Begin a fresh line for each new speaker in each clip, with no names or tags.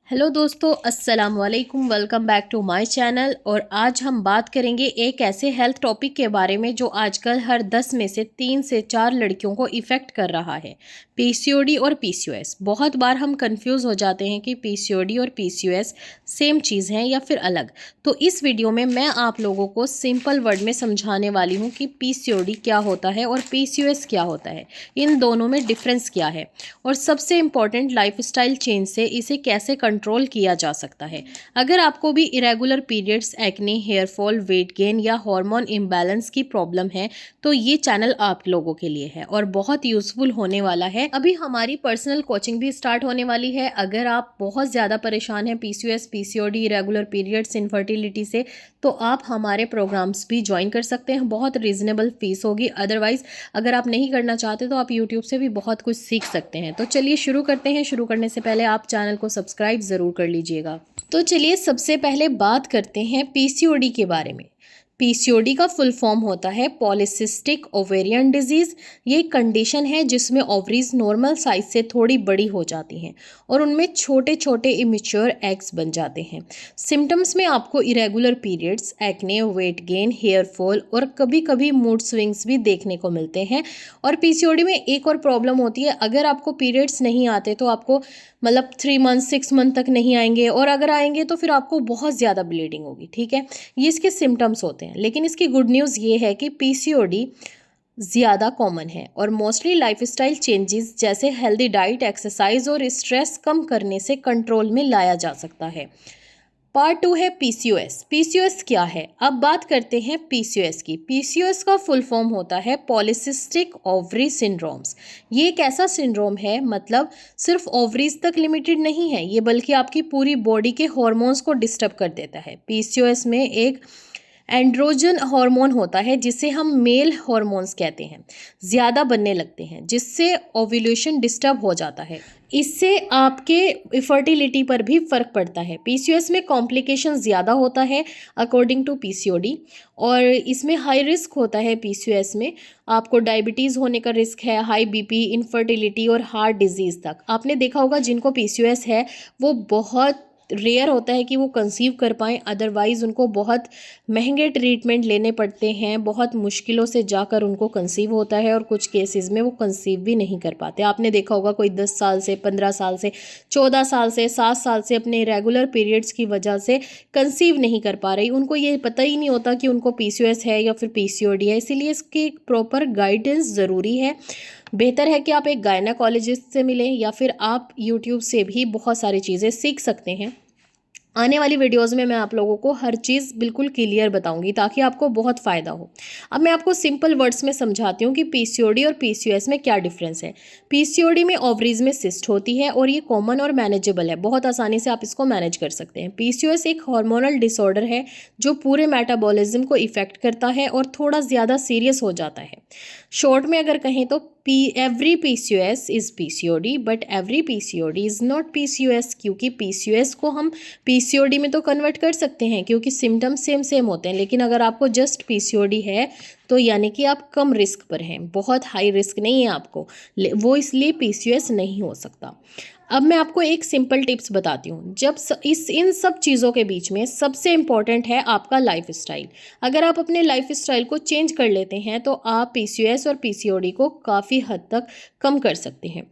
Hello दोस्तों, अस्सलाम वालेकुम। Welcome back to my channel. और आज हम बात करेंगे एक ऐसे हेल्थ टॉपिक के बारे में जो आजकल हर 10 में से 3 से 4 लड़कियों को इफ़ेक्ट कर रहा है, पीसीओडी और पीसीओएस। बहुत बार हम कंफ्यूज हो जाते हैं कि पीसीओडी और पीसीओएस सेम चीज़ हैं या फिर अलग। तो इस वीडियो में मैं आप लोगों को सिंपल वर्ड में समझाने वाली हूँ कि पीसीओडी क्या होता है और पीसीओएस क्या होता है, इन दोनों में डिफरेंस क्या है और सबसे इम्पॉर्टेंट लाइफस्टाइल चेंज से इसे कैसे कंट्रोल किया जा सकता है। अगर आपको भी irregular periods, acne, hair fall, weight gain या हार्मोन इम्बैलेंस की प्रॉब्लम है तो ये चैनल आप लोगों के लिए है और बहुत यूजफुल होने वाला है। अभी हमारी पर्सनल कोचिंग भी स्टार्ट होने वाली है। अगर आप बहुत ज़्यादा परेशान हैं PCOS, PCOD, irregular periods, infertility से, तो आप हमारे प्रोग्राम्स भी ज्वाइन कर सकते हैं। बहुत रीजनेबल फीस होगी। अदरवाइज अगर आप नहीं करना चाहते तो आप यूट्यूब से भी बहुत कुछ सीख सकते हैं। तो चलिए शुरू करते हैं। शुरू करने से पहले आप चैनल को सब्सक्राइब ज़रूर कर लीजिएगा। तो चलिए सबसे पहले बात करते हैं पीसीओडी के बारे में। पीसीओडी का फुल फॉर्म होता है पॉलीसिस्टिक ओवेरियन डिजीज़। ये एक कंडीशन है जिसमें ओवरीज नॉर्मल साइज से थोड़ी बड़ी हो जाती हैं और उनमें छोटे छोटे इमेच्योर एग्स बन जाते हैं। सिम्टम्स में आपको irregular periods, acne, weight gain, hair fall और कभी कभी मूड स्विंग्स भी देखने को मिलते हैं। और पीसीओडी में एक और प्रॉब्लम होती है, अगर आपको पीरियड्स नहीं आते तो आपको मतलब 3 मंथ 6 मंथ तक नहीं आएंगे, और अगर आएंगे तो फिर आपको बहुत ज़्यादा ब्लीडिंग होगी। ठीक है, ये इसके सिम्टम्स होते हैं। लेकिन इसकी गुड न्यूज़ ये है कि पीसीओडी ज़्यादा कॉमन है और मोस्टली लाइफस्टाइल चेंजेस जैसे हेल्दी डाइट, एक्सरसाइज और स्ट्रेस कम करने से कंट्रोल में लाया जा सकता है। पार्ट 2 है पीसीओएस। पीसीओएस क्या है? अब बात करते हैं पीसीओएस की। पीसीओएस का फुल फॉर्म होता है पॉलिसिस्टिक ओवरी सिंड्रोम्स। ये एक ऐसा सिंड्रोम है, मतलब सिर्फ ओवरीज तक लिमिटेड नहीं है ये, बल्कि आपकी पूरी बॉडी के हॉर्मोन्स को डिस्टर्ब कर देता है। पीसीओएस में एक एंड्रोजन हार्मोन होता है जिसे हम मेल हार्मोन्स कहते हैं, ज़्यादा बनने लगते हैं जिससे ओव्यूलेशन डिस्टर्ब हो जाता है। इससे आपके फर्टिलिटी पर भी फ़र्क पड़ता है। पीसीओएस में कॉम्प्लिकेशन ज़्यादा होता है अकॉर्डिंग टू पीसीओडी, और इसमें हाई रिस्क होता है। पीसीओएस में आपको डायबिटीज़ होने का रिस्क है, हाई बीपी, इनफर्टिलिटी और हार्ट डिजीज़ तक। आपने देखा होगा जिनको पीसीओएस है वो बहुत रेयर होता है कि वो कंसीव कर पाएँ, अदरवाइज़ उनको बहुत महंगे ट्रीटमेंट लेने पड़ते हैं, बहुत मुश्किलों से जाकर उनको कंसीव होता है और कुछ केसेस में वो कंसीव भी नहीं कर पाते। आपने देखा होगा कोई 10 साल से, 15 साल से, 14 साल से, 7 साल से अपने रेगुलर पीरियड्स की वजह से कंसीव नहीं कर पा रही, उनको ये पता ही नहीं होता कि उनको पीसीओएस है या फिर पीसीओडी है। इसीलिए इसकी एक प्रॉपर गाइडेंस ज़रूरी है। बेहतर है कि आप एक गायनाकोलॉजिस्ट से मिलें या फिर आप यूट्यूब से भी बहुत सारी चीज़ें सीख सकते हैं। आने वाली वीडियोस में मैं आप लोगों को हर चीज़ बिल्कुल क्लियर बताऊंगी ताकि आपको बहुत फ़ायदा हो। अब मैं आपको सिंपल वर्ड्स में समझाती हूँ कि पीसीओडी और पीसीओएस में क्या डिफरेंस है। पीसीओडी में ओवरीज में सिस्ट होती है और ये कॉमन और मैनेजेबल है, बहुत आसानी से आप इसको मैनेज कर सकते हैं। पीसीओएस एक हार्मोनल डिसऑर्डर है जो पूरे मेटाबॉलिज्म को इफ़ेक्ट करता है और थोड़ा ज़्यादा सीरियस हो जाता है। शॉर्ट में अगर कहें तो every PCOS is PCOD but every PCOD is not PCOS, क्योंकि पीसीओएस को हम पीसीओडी में तो कन्वर्ट कर सकते हैं क्योंकि सिम्टम्स सेम सेम होते हैं। लेकिन अगर आपको जस्ट पीसीओडी है तो यानी कि आप कम रिस्क पर हैं, बहुत हाई रिस्क नहीं है आपको, वो इसलिए पीसीओएस नहीं हो सकता। अब मैं आपको एक सिंपल टिप्स बताती हूँ। जब इन सब चीज़ों के बीच में सबसे इम्पॉर्टेंट है आपका लाइफस्टाइल। अगर आप अपने लाइफस्टाइल को चेंज कर लेते हैं तो आप पीसीओएस और पीसीओडी को काफ़ी हद तक कम कर सकते हैं।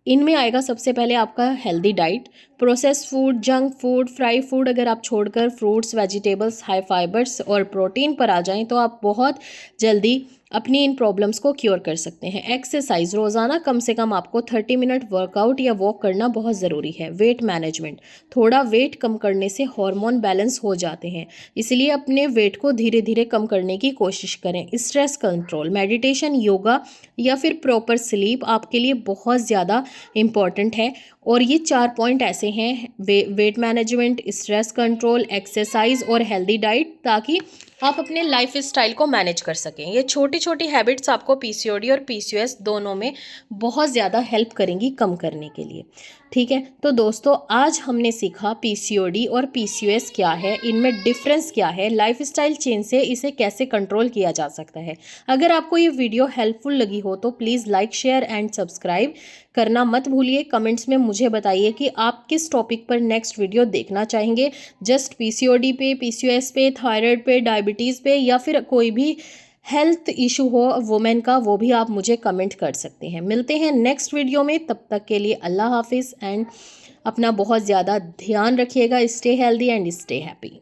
इनमें आएगा सबसे पहले आपका healthy diet, process food, junk food, fry food अगर आप छोड़कर फ्रूट्स, वेजिटेबल्स, हाई फाइबर्स और प्रोटीन पर आ जाएं तो आप बहुत जल्दी अपनी इन प्रॉब्लम्स को क्योर कर सकते हैं। एक्सरसाइज, रोज़ाना कम से कम आपको 30 मिनट वर्कआउट या वॉक करना बहुत ज़रूरी है। वेट मैनेजमेंट, थोड़ा वेट कम करने से हार्मोन बैलेंस हो जाते हैं, इसलिए अपने वेट को धीरे धीरे कम करने की कोशिश करें। स्ट्रेस कंट्रोल, मेडिटेशन, योगा या फिर प्रॉपर स्लीप आपके लिए बहुत ज़्यादा इम्पॉर्टेंट है। और ये 4 पॉइंट ऐसे हैं, weight management, stress control, exercise और हेल्दी डाइट, ताकि आप अपने लाइफ स्टाइल को मैनेज कर सकें। ये छोटी छोटी हैबिट्स आपको पीसीओडी और पीसीओएस दोनों में बहुत ज़्यादा हेल्प करेंगी कम करने के लिए। ठीक है, तो दोस्तों आज हमने सीखा पीसीओडी और पीसीओएस क्या है, इनमें डिफरेंस क्या है, लाइफस्टाइल चेंज से इसे कैसे कंट्रोल किया जा सकता है। अगर आपको ये वीडियो हेल्पफुल लगी हो तो please like share and subscribe करना मत भूलिए। कमेंट्स में मुझे बताइए कि आप किस टॉपिक पर नेक्स्ट वीडियो देखना चाहेंगे, जस्ट पीसीओडी पे, पीसीओएस पे, थायराइड पे, डायबिटीज़ पे, या फिर कोई भी हेल्थ इशू हो वुमेन का, वो भी आप मुझे कमेंट कर सकते हैं। मिलते हैं नेक्स्ट वीडियो में, तब तक के लिए अल्लाह हाफिज़ एंड अपना बहुत ज़्यादा ध्यान रखिएगा। Stay healthy and stay happy.